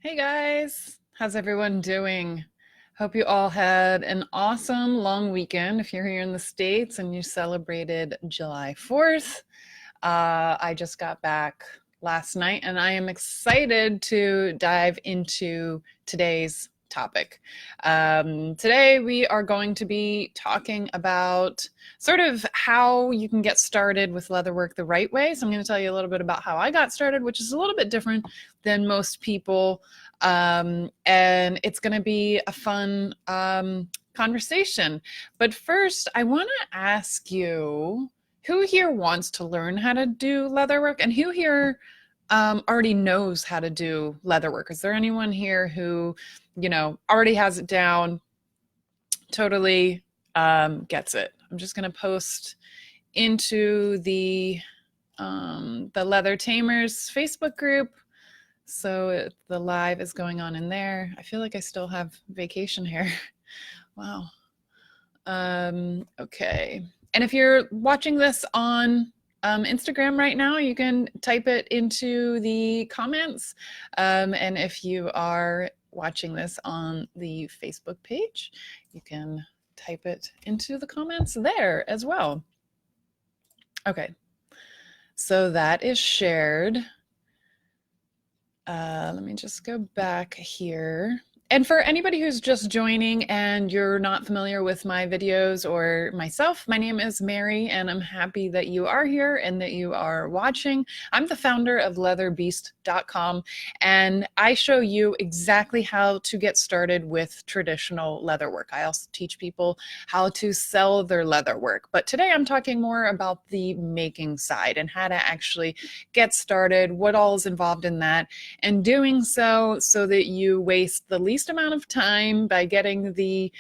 Hey guys, how's everyone doing? Hope you all had an awesome long weekend. If you're here in the States and you celebrated July 4th, I just got back last night and I am excited to dive into today's topic. Today, we are going to be talking about sort of how you can get started with leatherwork the right way. So, I'm going to tell you a little bit about how I got started, which is a little bit different than most people. And it's going to be a fun conversation. But first, I want to ask you, who here wants to learn how to do leatherwork, and who here already knows how to do leatherwork? Is there anyone here who, already has it down, totally gets it? I'm just going to post into the Leather Tamers Facebook group. So the live is going on in there. I feel like I still have vacation hair. Wow. Okay. And if you're watching this on Instagram right now, you can type it into the comments. And if you are watching this on the Facebook page, you can type it into the comments there as well. Okay. So that is shared. Let me just go back here. And for anybody who's just joining and you're not familiar with my videos or myself, my name is Mary, and I'm happy that you are here and that you are watching. I'm the founder of leatherbeast.com, and I show you exactly how to get started with traditional leatherwork. I also teach people how to sell their leatherwork. But today I'm talking more about the making side and how to actually get started, what all is involved in that, and doing so that you waste the least amount of time by getting the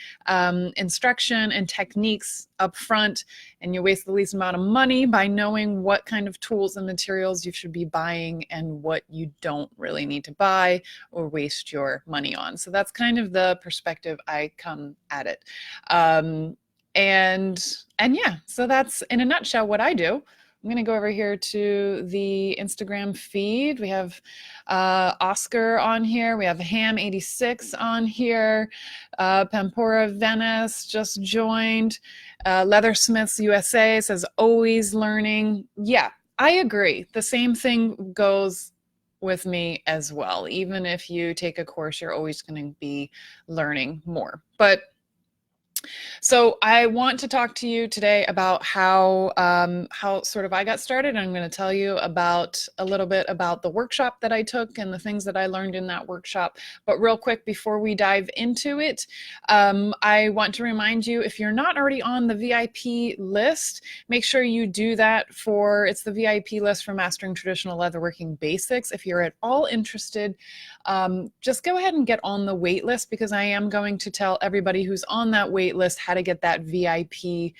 instruction and techniques up front, and you waste the least amount of money by knowing what kind of tools and materials you should be buying and what you don't really need to buy or waste your money on. So that's kind of the perspective I come at it. And yeah, so that's in a nutshell what I do. I'm going to go over here to the Instagram feed. We have Oscar on here. We have Ham86 on here. Pampora Venice just joined. Leathersmiths USA says always learning. Yeah, I agree. The same thing goes with me as well. Even if you take a course, you're always going to be learning more. So I want to talk to you today about how sort of I got started. I'm going to tell you about a little bit about the workshop that I took and the things that I learned in that workshop. But real quick, before we dive into it, I want to remind you, if you're not already on the VIP list, make sure you do that. It's the VIP list for Mastering Traditional Leatherworking Basics. If you're at all interested, just go ahead and get on the wait list, because I am going to tell everybody who's on that wait list how to get that VIP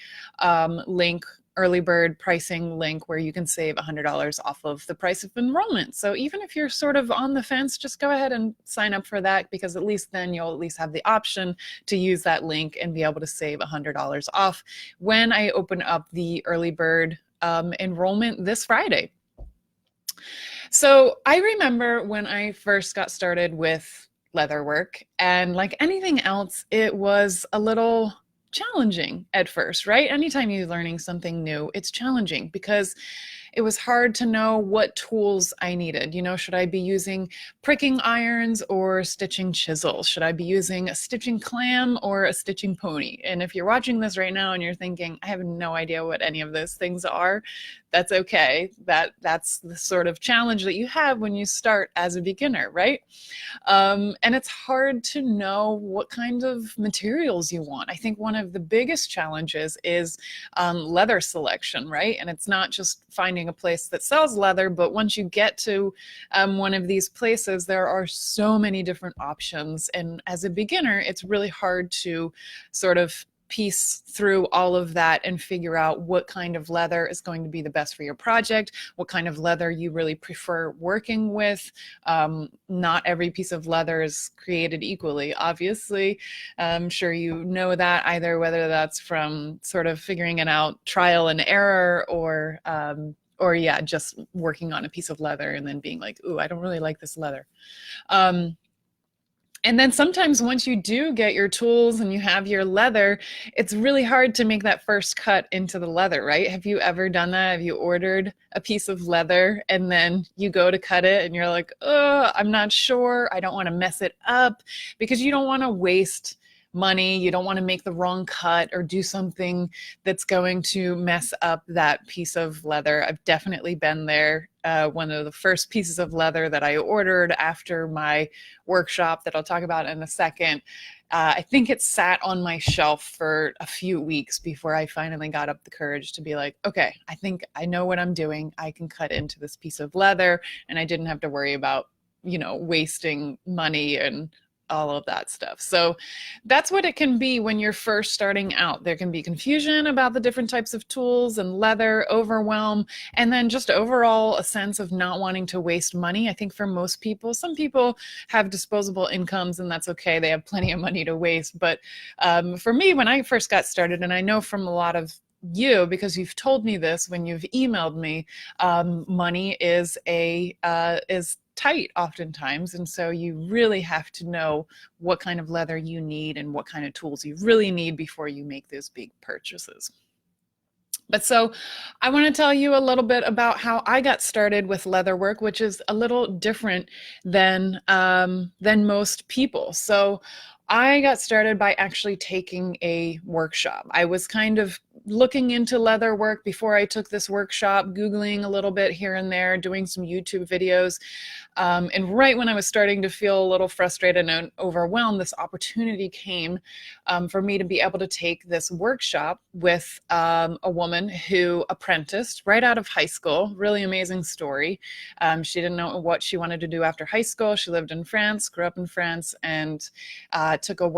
link, early bird pricing link, where you can save $100 off of the price of enrollment. So even if you're sort of on the fence, just go ahead and sign up for that, because at least then you'll at least have the option to use that link and be able to save $100 off when I open up the early bird enrollment this Friday. So I remember when I first got started with leatherwork, and like anything else, it was a little challenging at first, right? Anytime you're learning something new, it's challenging because it was hard to know what tools I needed. Should I be using pricking irons or stitching chisels? Should I be using a stitching clam or a stitching pony? And if you're watching this right now and you're thinking, I have no idea what any of those things are, that's okay. That's the sort of challenge that you have when you start as a beginner, right? And it's hard to know what kind of materials you want. I think one of the biggest challenges is leather selection, right? And it's not just finding a place that sells leather, but once you get to one of these places, there are so many different options. And as a beginner, it's really hard to sort of piece through all of that and figure out what kind of leather is going to be the best for your project, what kind of leather you really prefer working with. Not every piece of leather is created equally, obviously. I'm sure you know that, either whether that's from sort of figuring it out, trial and error, or yeah, just working on a piece of leather and then being like, ooh, I don't really like this leather. And then sometimes once you do get your tools and you have your leather, it's really hard to make that first cut into the leather, right? Have you ever done that? Have you ordered a piece of leather and then you go to cut it and you're like, oh, I'm not sure. I don't want to mess it up, because you don't want to waste money. You don't want to make the wrong cut or do something that's going to mess up that piece of leather. I've definitely been there. One of the first pieces of leather that I ordered after my workshop that I'll talk about in a second, I think it sat on my shelf for a few weeks before I finally got up the courage to be like, okay, I think I know what I'm doing. I can cut into this piece of leather, and I didn't have to worry about, wasting money and all of that stuff. So that's what it can be when you're first starting out. There can be confusion about the different types of tools and leather, overwhelm, and then just overall a sense of not wanting to waste money. I think for most people, some people have disposable incomes and that's okay. They have plenty of money to waste. But for me, when I first got started, and I know from a lot of you, because you've told me this when you've emailed me, money is tight oftentimes, and so you really have to know what kind of leather you need and what kind of tools you really need before you make those big purchases. But so I want to tell you a little bit about how I got started with leatherwork, which is a little different than most people. So I got started by actually taking a workshop. I was kind of looking into leatherwork before I took this workshop, Googling a little bit here and there, doing some YouTube videos. And right when I was starting to feel a little frustrated and overwhelmed, this opportunity came for me to be able to take this workshop with a woman who apprenticed right out of high school. Really amazing story. She didn't know what she wanted to do after high school. She lived in France, grew up in France, and took a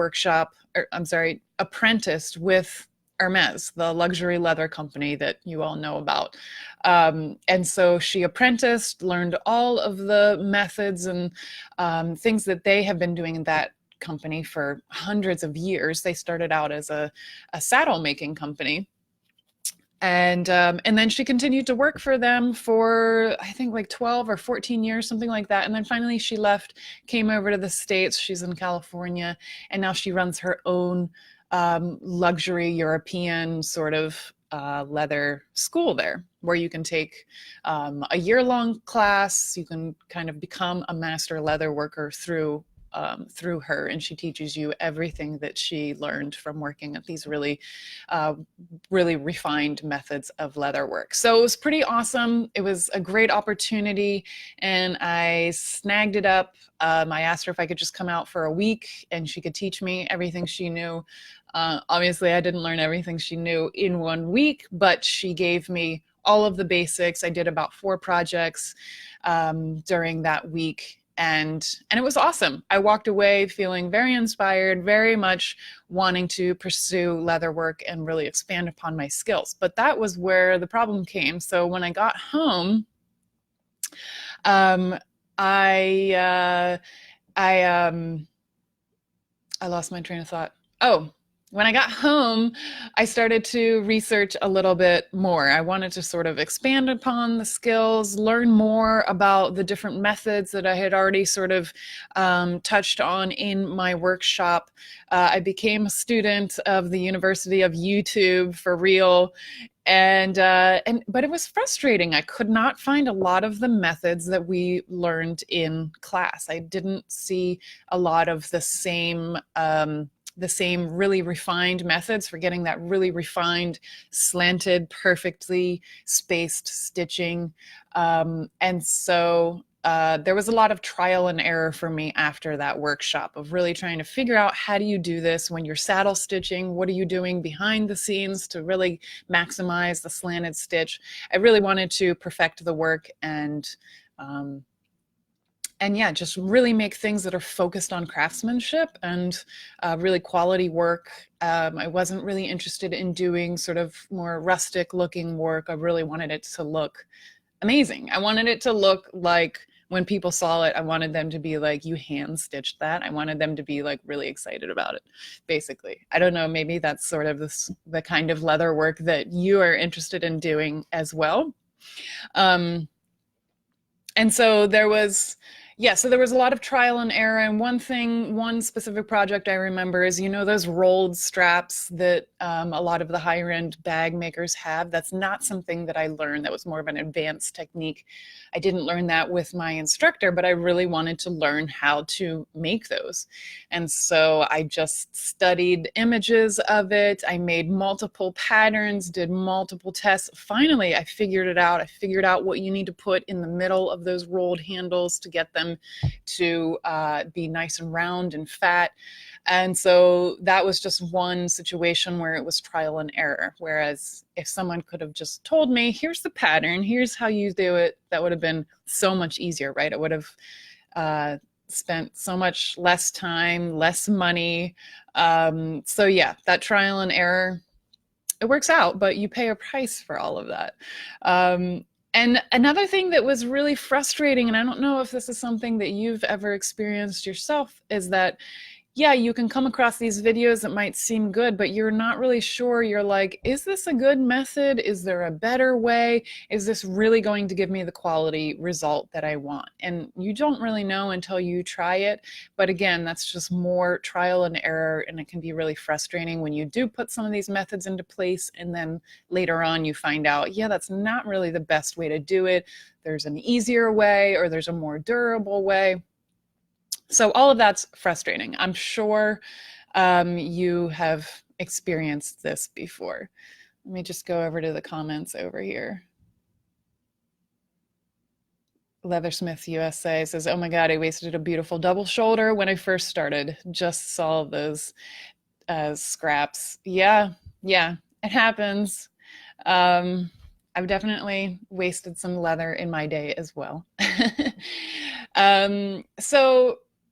apprenticed with Hermes, the luxury leather company that you all know about. And so she apprenticed, learned all of the methods and things that they have been doing in that company for hundreds of years. They started out as a saddle making company. And then she continued to work for them for, I think, like 12 or 14 years, something like that. And then finally she left, came over to the States. She's in California, and now she runs her own luxury European sort of leather school there, where you can take a year-long class. You can kind of become a master leather worker through her, and she teaches you everything that she learned from working at these really refined methods of leather work. So it was pretty awesome. It was a great opportunity, and I snagged it up. I asked her if I could just come out for a week and she could teach me everything she knew. Obviously, I didn't learn everything she knew in 1 week, but she gave me all of the basics. I did about 4 projects during that week. And it was awesome. I walked away feeling very inspired, very much wanting to pursue leatherwork and really expand upon my skills. But that was where the problem came. So when I got home, I lost my train of thought. Oh, when I got home, I started to research a little bit more. I wanted to sort of expand upon the skills, learn more about the different methods that I had already sort of touched on in my workshop. I became a student of the University of YouTube for real. But it was frustrating. I could not find a lot of the methods that we learned in class. I didn't see a lot of the same really refined methods for getting that really refined, slanted, perfectly spaced stitching. And so there was a lot of trial and error for me after that workshop of really trying to figure out, how do you do this when you're saddle stitching? What are you doing behind the scenes to really maximize the slanted stitch? I really wanted to perfect the work and yeah, just really make things that are focused on craftsmanship and really quality work. I wasn't really interested in doing sort of more rustic looking work. I really wanted it to look amazing. I wanted it to look like, when people saw it, I wanted them to be like, you hand stitched that. I wanted them to be like really excited about it, basically. I don't know, maybe that's sort of the kind of leather work that you are interested in doing as well. And so there was, Yeah, so there was a lot of trial and error. And one specific project I remember is, those rolled straps that a lot of the higher end bag makers have. That's not something that I learned. That was more of an advanced technique. I didn't learn that with my instructor, but I really wanted to learn how to make those. And so I just studied images of it. I made multiple patterns, did multiple tests. Finally, I figured it out. I figured out what you need to put in the middle of those rolled handles to get them to be nice and round and fat. And so that was just one situation where it was trial and error. Whereas if someone could have just told me, here's the pattern, here's how you do it, that would have been so much easier, right? It would have spent so much less time, less money. So yeah, that trial and error, it works out, but you pay a price for all of that. And another thing that was really frustrating, and I don't know if this is something that you've ever experienced yourself, is that yeah, you can come across these videos that might seem good, but you're not really sure. You're like, is this a good method? Is there a better way? Is this really going to give me the quality result that I want? And you don't really know until you try it. But again, that's just more trial and error, and it can be really frustrating when you do put some of these methods into place, and then later on you find out, yeah, that's not really the best way to do it. There's an easier way, or there's a more durable way. So all of that's frustrating. I'm sure you have experienced this before. Let me just go over to the comments over here. Leathersmith USA says, oh my God, I wasted a beautiful double shoulder when I first started. Just saw those scraps. Yeah, it happens. I've definitely wasted some leather in my day as well.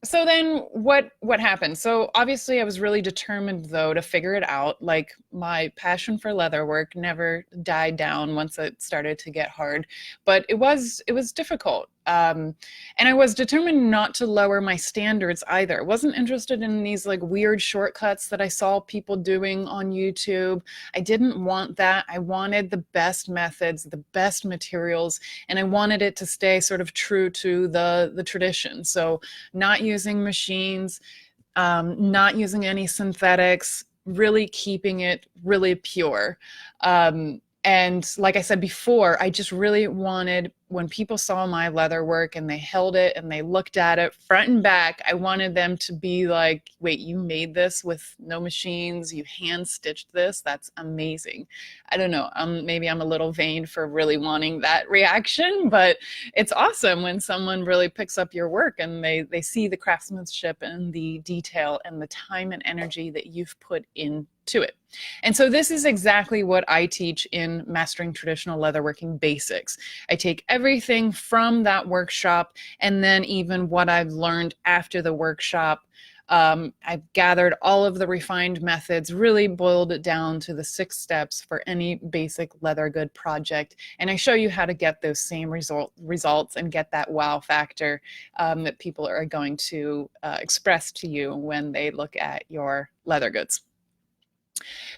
So then what happened? So obviously I was really determined though to figure it out. Like my passion for leatherwork never died down once it started to get hard, but it was difficult. And I was determined not to lower my standards either. I wasn't interested in these like weird shortcuts that I saw people doing on YouTube. I didn't want that. I wanted the best methods, the best materials, and I wanted it to stay sort of true to the tradition. So not using machines, not using any synthetics, really keeping it really pure. And like I said before, I just really wanted, when people saw my leather work and they held it and they looked at it front and back, I wanted them to be like, wait, you made this with no machines, you hand stitched this? That's amazing. I don't know, maybe I'm a little vain for really wanting that reaction, but it's awesome when someone really picks up your work and they see the craftsmanship and the detail and the time and energy that you've put into it. And so this is exactly what I teach in Mastering Traditional Leatherworking Basics. I take everything from that workshop and then even what I've learned after the workshop. I've gathered all of the refined methods, really boiled it down to the 6 steps for any basic leather good project. And I show you how to get those same results and get that wow factor that people are going to express to you when they look at your leather goods.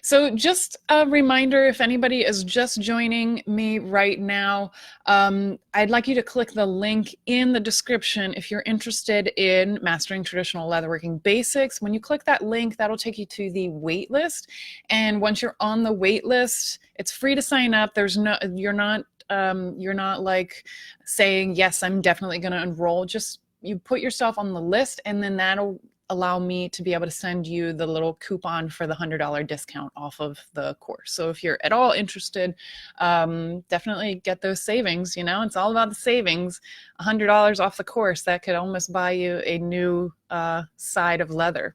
So just a reminder, if anybody is just joining me right now, I'd like you to click the link in the description if you're interested in Mastering Traditional Leatherworking Basics. When you click that link, that'll take you to the wait list. And once you're on the wait list, it's free to sign up. You're not like saying, yes, I'm definitely going to enroll. Just you put yourself on the list, and then that'll allow me to be able to send you the little coupon for the $100 discount off of the course. So if you're at all interested, definitely get those savings. It's all about the savings. $100 off the course, that could almost buy you a new side of leather.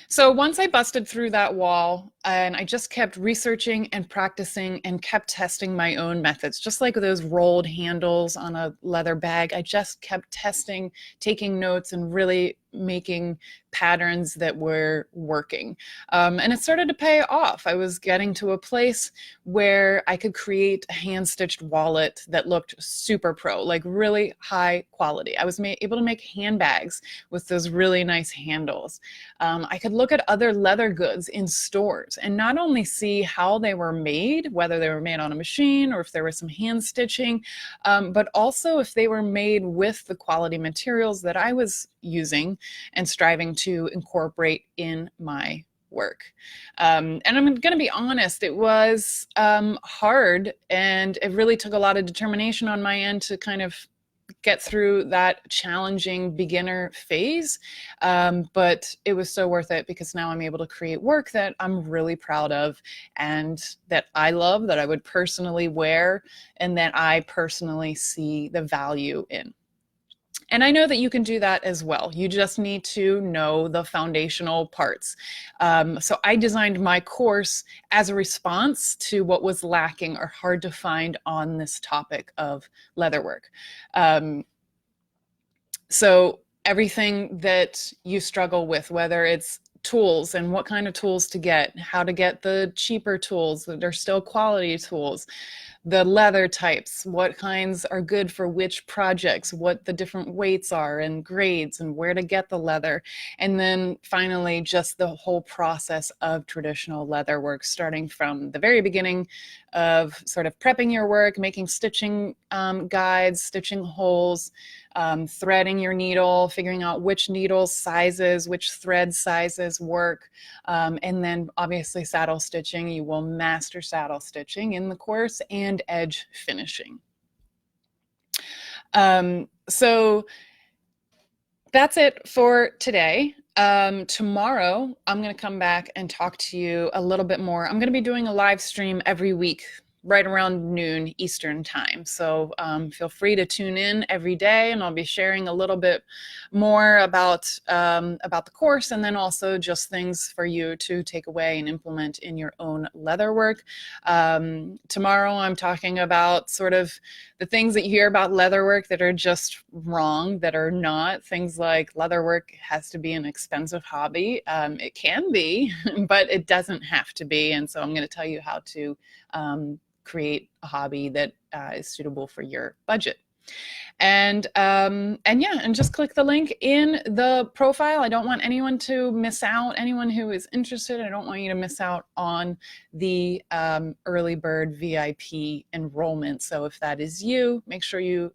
So once I busted through that wall, and I just kept researching and practicing and kept testing my own methods, just like those rolled handles on a leather bag. I just kept testing, taking notes, and really making patterns that were working. And it started to pay off. I was getting to a place where I could create a hand-stitched wallet that looked super pro, like really high quality. I was able to make handbags with those really nice handles. I could look at other leather goods in stores and not only see how they were made, whether they were made on a machine or if there was some hand stitching, but also if they were made with the quality materials that I was using and striving to incorporate in my work. And I'm going to be honest, it was hard, and it really took a lot of determination on my end to kind of get through that challenging beginner phase. But it was so worth it because now I'm able to create work that I'm really proud of and that I love, that I would personally wear, and that I personally see the value in. And I know that you can do that as well. You just need to know the foundational parts. So I designed my course as a response to what was lacking or hard to find on this topic of leatherwork. So everything that you struggle with, whether it's tools and what kind of tools to get, how to get the cheaper tools that are still quality tools, the leather types, what kinds are good for which projects, what the different weights are and grades and where to get the leather. And then finally, just the whole process of traditional leather work, starting from the very beginning of sort of prepping your work, making stitching guides, stitching holes, threading your needle, figuring out which needle sizes, which thread sizes work, and then obviously saddle stitching. You will master saddle stitching in the course, and edge finishing. So that's it for today. Tomorrow, I'm going to come back and talk to you a little bit more. I'm going to be doing a live stream every week, right around noon Eastern time. So feel free to tune in every day, and I'll be sharing a little bit more about the course, and then also just things for you to take away and implement in your own leatherwork. Tomorrow I'm talking about sort of the things that you hear about leatherwork that are just wrong, that are not. Things like leatherwork has to be an expensive hobby. It can be, but it doesn't have to be. And so I'm going to tell you how to create a hobby that is suitable for your budget. And yeah, and just click the link in the profile. I don't want anyone to miss out. Anyone who is interested, I don't want you to miss out on the early bird VIP enrollment. So if that is you, make sure you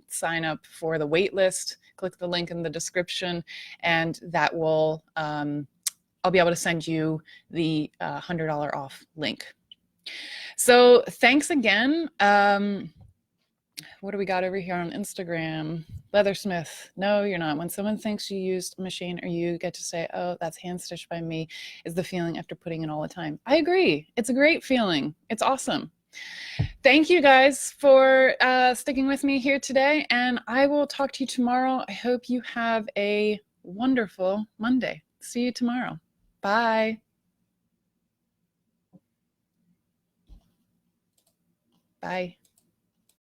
sign up for the wait list. Click the link in the description, and that will I'll be able to send you the $100 off link. So thanks again. What do we got over here on Instagram? Leathersmith. No, you're not. When someone thinks you used a machine, or you get to say, oh, that's hand stitched by me, is the feeling after putting it all the time. I agree. It's a great feeling. It's awesome. Thank you guys for sticking with me here today, and I will talk to you tomorrow. I hope you have a wonderful Monday. See you tomorrow. Bye. Bye.